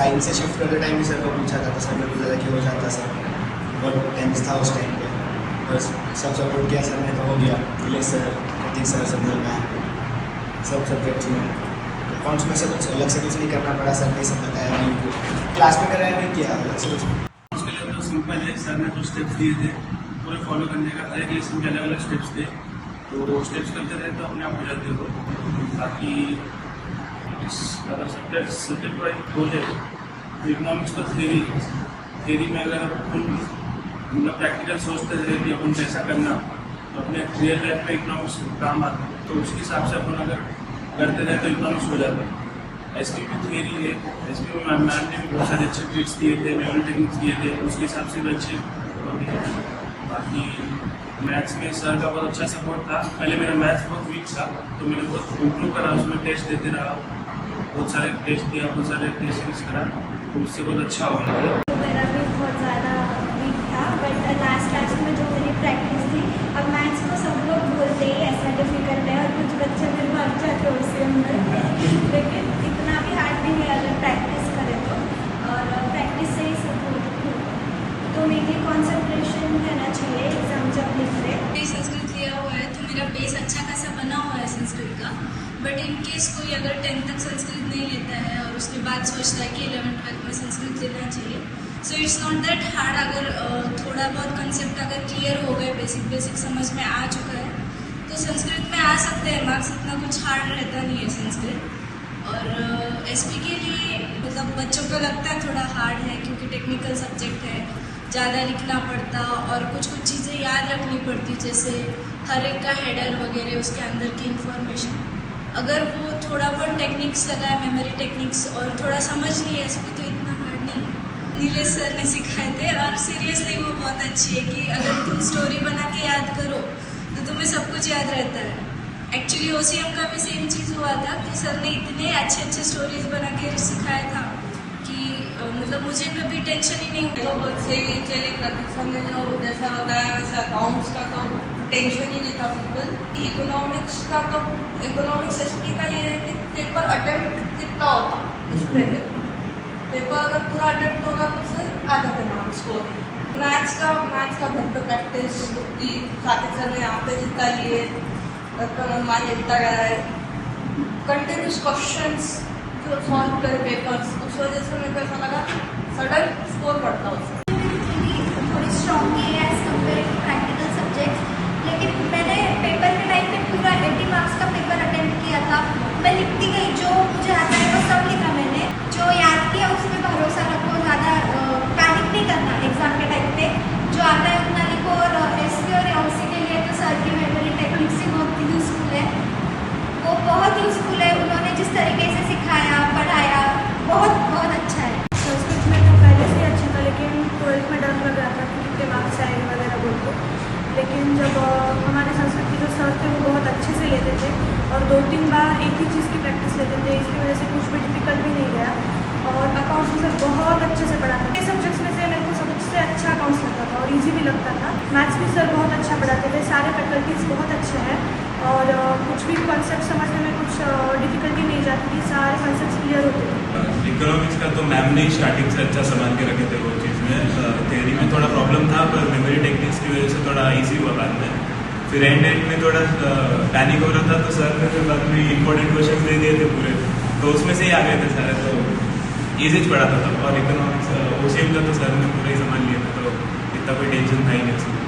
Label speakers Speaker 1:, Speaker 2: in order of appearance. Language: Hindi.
Speaker 1: साइंस से शिफ्ट करते टाइम भी सर को पूछा था तो सर ने बोला था कि हो जाता सर, बहुत टेंस था उस टाइम पे, बस सब सपोर्ट किया सर ने तो हो गया। इंग्लिश सर, प्रतीक सर, संदल मैम, सब सब्जेक्ट्स में अकाउंट्स में से कुछ अलग से कुछ नहीं करना पड़ा, सर ने सब बताया नहीं, क्लास में कराया नहीं किया अलग से कुछ।
Speaker 2: उसके लिए तो सिंपल है, सर ने जो स्टेप्स दिए थे पूरे फॉलो करने का, हर एक लेसन के अलग अलग स्टेप्स थे, तो वो स्टेप्स करते रहे तो अपने आप हो जाते हो। बाकी अगर सब्जेक्ट वाइज बोले तो इकोनॉमिक्स का थेरी में अगर अपन मतलब प्रैक्टिकल सोचते रहे कि अपन कैसा करना तो अपने रियल लाइफ में इकोनॉमिक्स काम आता है, तो उसके हिसाब से अपन अगर करते रहे तो इकोनॉमिक्स हो जाता है। एसपी की थ्योरी है, एसपी में मैम ने भी बहुत सारे अच्छे ट्रिक्स दिए थे, मेमोरी टेक्निक्स दिए थे, उसके हिसाब से भी अच्छे। बाकी मैथ्स में सर का बहुत अच्छा सपोर्ट था। पहले मेरा मैथ्स बहुत वीक था तो मैंने बहुत इम्प्रूव करा, उसमें टेस्ट देते रहा, बहुत सारे टेस्ट दिया, बहुत सारे टेस्ट सीरीज करा, तो उससे बहुत अच्छा हो गया।
Speaker 3: मेरा भी बहुत ज़्यादा वीक था, बट लास्ट में जो मेरी प्रैक्टिस थी, अब मैथ्स को सब लोग बोलते ही ऐसा डिफिकल्ट है और कुछ बच्चे फिर भाग जाते हैं उससे अंदर, लेकिन इतना भी हार्ड नहीं है अगर प्रैक्टिस करें तो, और प्रैक्टिस से ही सब होता है। तो मेरी कॉन्सेंट्रेशन रहना चाहिए एग्जाम जब लिख रहे।
Speaker 4: संस्कृत लिया हुआ है तो मेरा बेस अच्छा खासा बना हुआ है संस्कृत का, बट इन केस कोई अगर 10th तक संस्कृत नहीं लेता है और उसके बाद सोचता है कि 11th-12th में संस्कृत लेना चाहिए, so it's not that hard. अगर थोड़ा बहुत कंसेप्ट अगर क्लियर हो गए, बेसिक समझ में आ चुका है तो संस्कृत में आ सकते हैं मार्क्स, इतना कुछ हार्ड रहता नहीं है संस्कृत। और एसपी के लिए मतलब बच्चों को लगता है थोड़ा हार्ड है क्योंकि टेक्निकल सब्जेक्ट है, ज़्यादा लिखना पड़ता और कुछ चीज़ें याद रखनी पड़ती, जैसे हर एक का हेडर वगैरह, उसके अंदर की इंफॉर्मेशन। अगर वो थोड़ा बहुत टेक्निक्स लगाए, मेमोरी टेक्निक्स, और थोड़ा समझ लिया एसपी तो इतना हार्ड नहीं है। नीलेश सर ने सिखाए थे और सीरियसली वो बहुत अच्छी है कि अगर तुम स्टोरी बना के याद करो तो तुम्हें सब कुछ याद रहता है। एक्चुअली ओसीएम का भी सेम चीज़ हुआ था कि सर ने इतने अच्छे स्टोरीज बना के सिखाया था कि मतलब मुझे कभी टेंशन ही नहीं
Speaker 5: तो बहुत सही चले। प्रतीक सर ने जो जैसा बताया वैसे अकाउंट्स का तो टेंशन ही नहीं था बिल्कुल। इकोनॉमिक्स का तो इकोनॉमिक्स एसपी का ये है कि पेपर अटेम्प्ट कितना होता उस पर पेपर अगर पूरा अटेम्प्ट होगा तो सर आ जाते मार्क्स को। मैथ्स का घर पे प्रैक्टिस की, कार्तिक सर ने यहाँ पे जितना लिए मान जितना गया है, कंटिन्यूस क्वेश्चंस जो सॉल्व करे पेपर्स, उस वजह से मेरे को ऐसा लगा सडन स्कोर बढ़ता उससे।
Speaker 3: थोड़ी स्ट्रॉन्ग की है as compare to practical subjects, लेकिन मैंने पेपर के टाइम पे पूरा 80 मार्क्स का पेपर अटेम्प्ट किया था। मैं लिखती गई, जो मुझे आता है वो सब लिखा मैंने, जो याद किया उस पर भरोसा रखो, ज़्यादा पैनिक नहीं करना एग्जाम के टाइम पे, जो आता है उतना लिखो। और एसपी और एओसी के लिए तो सर की मेमोरी टेक्निक्स ही बहुत यूजफुल है, वो बहुत यूजफुल है। उन्होंने जिस तरीके से सिखाया, पढ़ाया, बहुत अच्छा है।
Speaker 6: संस्कृत में तो पहले से अच्छा था, लेकिन 12th में डर लग रहा था कि कितने मार्क्स आएंगे वगैरह बोल के, लेकिन जब हमारे संस्कृत के जो सर थे वो बहुत अच्छे से लेते थे और 2-3 बार एक ही चीज़ की प्रैक्टिस लेते थे, इसकी वजह से कुछ भी डिफिकल्ट भी नहीं गया। और अकाउंट्स में सर बहुत अच्छे से पढ़ाते थे। सब्जेक्ट्स में से मेरे को सबसे अच्छा अकाउंट्स लगता था और ईजी भी लगता था। मैथ्स भी सर बहुत अच्छा पढ़ाते थे, सारे फैकल्टीज़ बहुत अच्छे हैं और कुछ भी कॉन्सेप्ट समझने में कुछ डिफिकल्टी नहीं जाती थी, सारे कॉन्सेप्ट क्लियर होते थे।
Speaker 7: इकोनॉमिक्स का तो मैम ने स्टार्टिंग से अच्छा संभाल के रखे थे वो चीज़ में। थियरी में थोड़ा प्रॉब्लम था पर मेमोरी टेक्निक्स की वजह से थोड़ा ईजी हुआ बाद में। फिर एंड में थोड़ा पैनिक हो रहा था तो सर ने फिर बाद में इंपॉर्टेंट क्वेश्चन दे दिए थे पूरे, तो उसमें से ही आ गए थे सारे, तो ईजी पढ़ाता था। और इकोनॉमिक्स ओसीएम का तो सर ने पूरा ही संभाल लिया था, तो इतना कोई टेंशन था ही नहीं उसमें।